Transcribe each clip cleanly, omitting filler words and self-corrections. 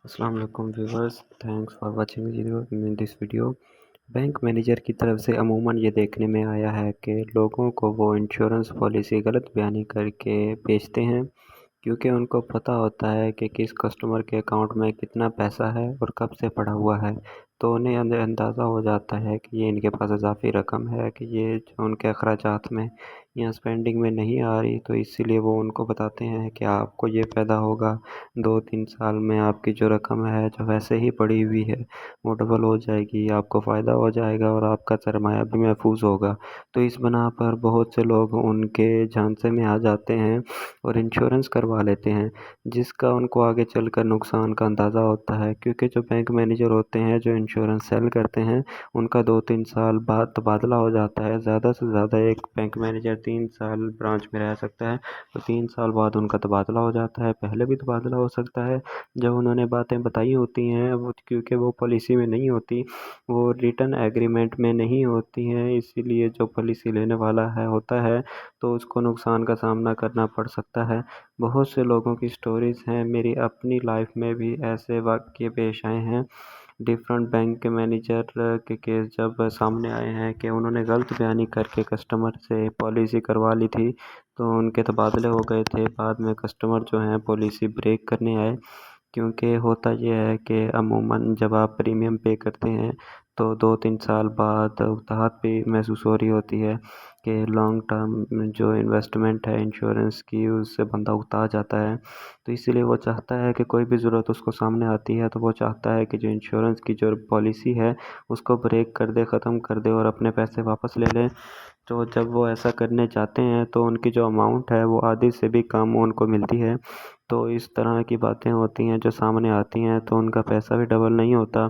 السلام علیکم viewers, thanks for watching this video. Bank manager کی طرف سے عموماً یہ دیکھنے میں آیا ہے کہ لوگوں کو وہ انشورنس پالیسی غلط بیانی کر کے بیچتے ہیں، کیونکہ ان کو پتہ ہوتا ہے کہ کس کسٹمر کے اکاؤنٹ میں کتنا پیسہ ہے اور کب سے پڑا ہوا ہے، تو انہیں اندازہ ہو جاتا ہے کہ یہ ان کے پاس اضافی رقم ہے، کہ یہ جو ان کے اخراجات میں یا اسپینڈنگ میں نہیں آ رہی، تو اسی لیے وہ ان کو بتاتے ہیں کہ آپ کو یہ فائدہ ہوگا 2-3 سال میں، آپ کی جو رقم ہے جو ویسے ہی پڑی ہوئی ہے وہ ڈبل ہو جائے گی، آپ کو فائدہ ہو جائے گا اور آپ کا سرمایہ بھی محفوظ ہوگا۔ تو اس بنا پر بہت سے لوگ ان کے جھانسے میں آ جاتے ہیں اور انشورنس کروا لیتے ہیں، جس کا ان کو آگے چل کر نقصان کا اندازہ ہوتا ہے، کیونکہ جو بینک مینیجر ہوتے ہیں جو انشورنس سیل کرتے ہیں ان کا 2-3 سال بعد تبادلہ ہو جاتا ہے۔ زیادہ سے زیادہ ایک بینک مینیجر 3 سال برانچ میں رہ سکتا ہے، تو 3 سال بعد ان کا تبادلہ ہو جاتا ہے، پہلے بھی تبادلہ ہو سکتا ہے جب انہوں نے باتیں بتائی ہوتی ہیں، کیونکہ وہ پالیسی میں نہیں ہوتی، وہ ریٹن ایگریمنٹ میں نہیں ہوتی ہیں، اسی لیے جو پالیسی لینے والا ہوتا ہے تو اس کو نقصان کا سامنا کرنا پڑ سکتا ہے۔ بہت سے لوگوں کی سٹوریز ہیں، میری اپنی لائف میں بھی ایسے واقعے پیش آئے ہیں۔ ڈیفرنٹ بینک کے مینیجر کے کیس جب سامنے آئے ہیں کہ انہوں نے غلط بیانی کر کے کسٹمر سے پالیسی کروا لی تھی، تو ان کے تبادلے ہو گئے تھے، بعد میں کسٹمر جو ہیں پالیسی بریک کرنے آئے، کیونکہ ہوتا یہ ہے کہ عموماً جب آپ پریمیم پے کرتے ہیں تو 2-3 سال بعد اطاعت بھی محسوس ہو رہی ہوتی ہے کہ لانگ ٹرم جو انویسٹمنٹ ہے انشورنس کی، اس سے بندہ اکتا جاتا ہے، تو اسی لیے وہ چاہتا ہے کہ کوئی بھی ضرورت اس کو سامنے آتی ہے تو وہ چاہتا ہے کہ جو انشورنس کی جو پالیسی ہے اس کو بریک کر دے، ختم کر دے اور اپنے پیسے واپس لے لے۔ تو جب وہ ایسا کرنے جاتے ہیں تو ان کی جو اماؤنٹ ہے وہ آدھی سے بھی کم ان کو ملتی ہے، تو اس طرح کی باتیں ہوتی ہیں جو سامنے آتی ہیں، تو ان کا پیسہ بھی ڈبل نہیں ہوتا۔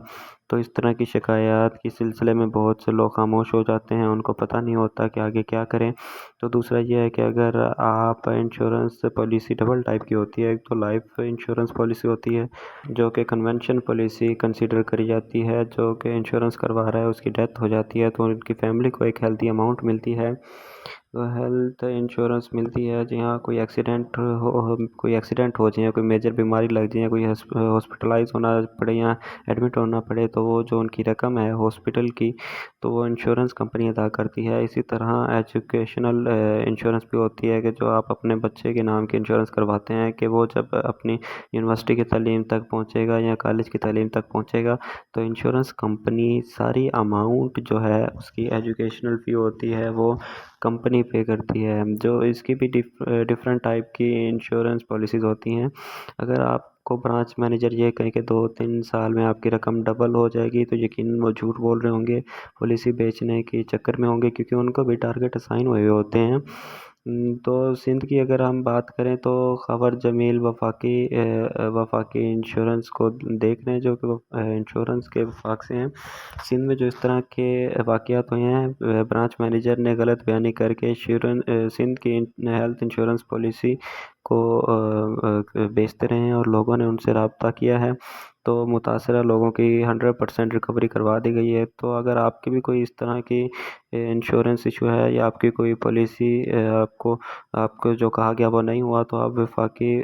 تو اس طرح کی شکایات کے سلسلے میں بہت سے لوگ خاموش ہو جاتے ہیں، ان کو پتہ نہیں ہوتا کہ آگے کیا کریں۔ تو دوسرا یہ ہے کہ اگر آپ انشورنس پالیسی ڈبل ٹائپ کی ہوتی ہے، ایک تو لائف انشورنس پالیسی ہوتی ہے جو کہ کنونشن پالیسی کنسیڈر کری جاتی ہے، جو کہ انشورنس کروا رہا ہے اس کی ڈیتھ ہو جاتی ہے تو ان کی فیملی کو ایک ہیلتھی اماؤنٹ ملتی ہے، ہیلتھ انشورنس ملتی ہے، جہاں کوئی ایکسیڈنٹ ہو جائے، کوئی میجر بیماری لگ جائے، کوئی ہاسپٹلائز ہونا پڑے یا ایڈمٹ ہونا پڑے، تو وہ جو ان کی رقم ہے ہاسپٹل کی تو وہ انشورنس کمپنی ادا کرتی ہے۔ اسی طرح ایجوکیشنل انشورنس بھی ہوتی ہے کہ جو آپ اپنے بچے کے نام کی انشورنس کرواتے ہیں کہ وہ جب اپنی یونیورسٹی کی تعلیم تک پہنچے گا یا کالج کی تعلیم تک پہنچے گا تو انشورنس کمپنی ساری اماؤنٹ جو ہے اس کی ایجوکیشنل فی ہوتی ہے وہ کمپنی پے کرتی ہے۔ جو اس کی بھی ڈفرینٹ ٹائپ کی انشورنس پالیسیز ہوتی ہیں۔ اگر آپ کو برانچ مینیجر یہ کہے کہ 2-3 سال میں آپ کی رقم ڈبل ہو جائے گی تو یقیناً وہ جھوٹ بول رہے ہوں گے، پالیسی بیچنے کے چکر میں ہوں گے، کیونکہ ان کو بھی ٹارگیٹ اسائن ہوئے ہوتے ہیں۔ تو سندھ کی اگر ہم بات کریں تو خبر جمیل وفاقی انشورنس کو دیکھ رہے ہیں، جو کہ انشورنس کے وفاق سے ہیں۔ سندھ میں جو اس طرح کے واقعات ہوئے ہیں، برانچ مینیجر نے غلط بیانی کر کے سندھ کی ہیلتھ انشورنس پالیسی کو بیچتے رہے ہیں اور لوگوں نے ان سے رابطہ کیا ہے، تو متاثرہ لوگوں کی 100% ریکوری کروا دی گئی ہے۔ تو اگر آپ کی بھی کوئی اس طرح کی انشورنس ایشو ہے یا آپ کی کوئی پالیسی آپ کو جو کہا گیا وہ نہیں ہوا، تو آپ وفاقی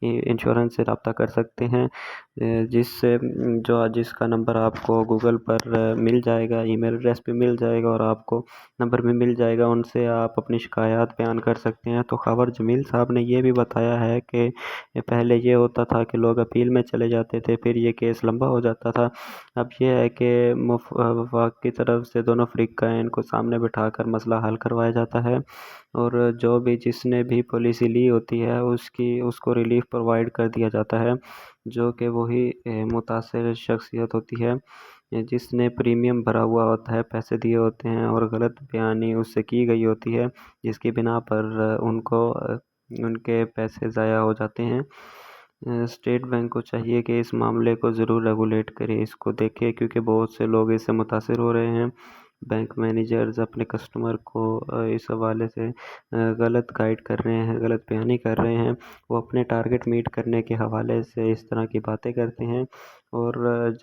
انشورنس سے رابطہ کر سکتے ہیں، جس کا نمبر آپ کو گوگل پر مل جائے گا، ای میل ایڈریس بھی مل جائے گا اور آپ کو نمبر بھی مل جائے گا، ان سے آپ اپنی شکایات بیان کر سکتے ہیں۔ تو خبر جمیل صاحب نے یہ بھی بتایا ہے کہ پہلے یہ ہوتا تھا کہ لوگ اپیل میں چلے جاتے تھے، پھر یہ کیس لمبا ہو جاتا تھا، اب یہ ہے کہ وفاق کی طرف سے دونوں فریقین کو سامنے بٹھا کر مسئلہ حل کروایا جاتا ہے، اور جس نے بھی پالیسی لی ہوتی ہے اس کو ریلیف پرووائڈ کر دیا جاتا ہے، جو کہ وہی متاثر شخصیت ہوتی ہے جس نے پریمیم بھرا ہوا ہوتا ہے، پیسے دیے ہوتے ہیں اور غلط بیانی اس سے کی گئی ہوتی ہے، جس کی بنا پر ان کے پیسے ضائع ہو جاتے ہیں۔ اسٹیٹ بینک کو چاہیے کہ اس معاملے کو ضرور ریگولیٹ کرے، اس کو دیکھے، کیونکہ بہت سے لوگ اس سے متاثر ہو رہے ہیں۔ بینک مینیجرز اپنے کسٹمر کو اس حوالے سے غلط گائیڈ کر رہے ہیں، غلط بیانی کر رہے ہیں، وہ اپنے ٹارگیٹ میٹ کرنے کے حوالے سے اس طرح کی باتیں کرتے ہیں اور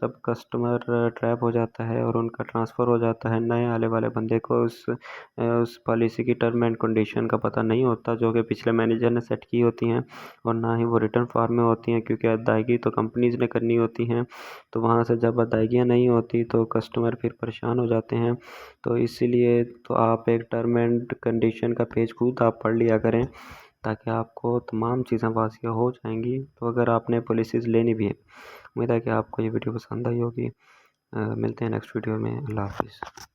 جب کسٹمر ٹریپ ہو جاتا ہے اور ان کا ٹرانسفر ہو جاتا ہے، نئے آنے والے بندے کو اس پالیسی کی ٹرم اینڈ کنڈیشن کا پتہ نہیں ہوتا، جو کہ پچھلے مینیجر نے سیٹ کی ہوتی ہیں، اور نہ ہی وہ ریٹرن فارم میں ہوتی ہیں، کیونکہ ادائیگی تو کمپنیز نے کرنی ہوتی ہیں۔ تو وہاں سے جب ادائیگیاں نہیں ہوتی تو کسٹمر پھر پریشان ہو جاتے ہیں۔ تو اسی لیے تو آپ ایک ٹرم اینڈ کنڈیشن کا پیج خود آپ پڑھ لیا کریں، تاکہ آپ کو تمام چیزیں واضح ہو جائیں گی۔ تو اگر آپ نے پالیسیز لینی بھی ہے، امید ہے کہ آپ کو یہ ویڈیو پسند آئی ہوگی۔ ملتے ہیں نیکسٹ ویڈیو میں۔ اللہ حافظ۔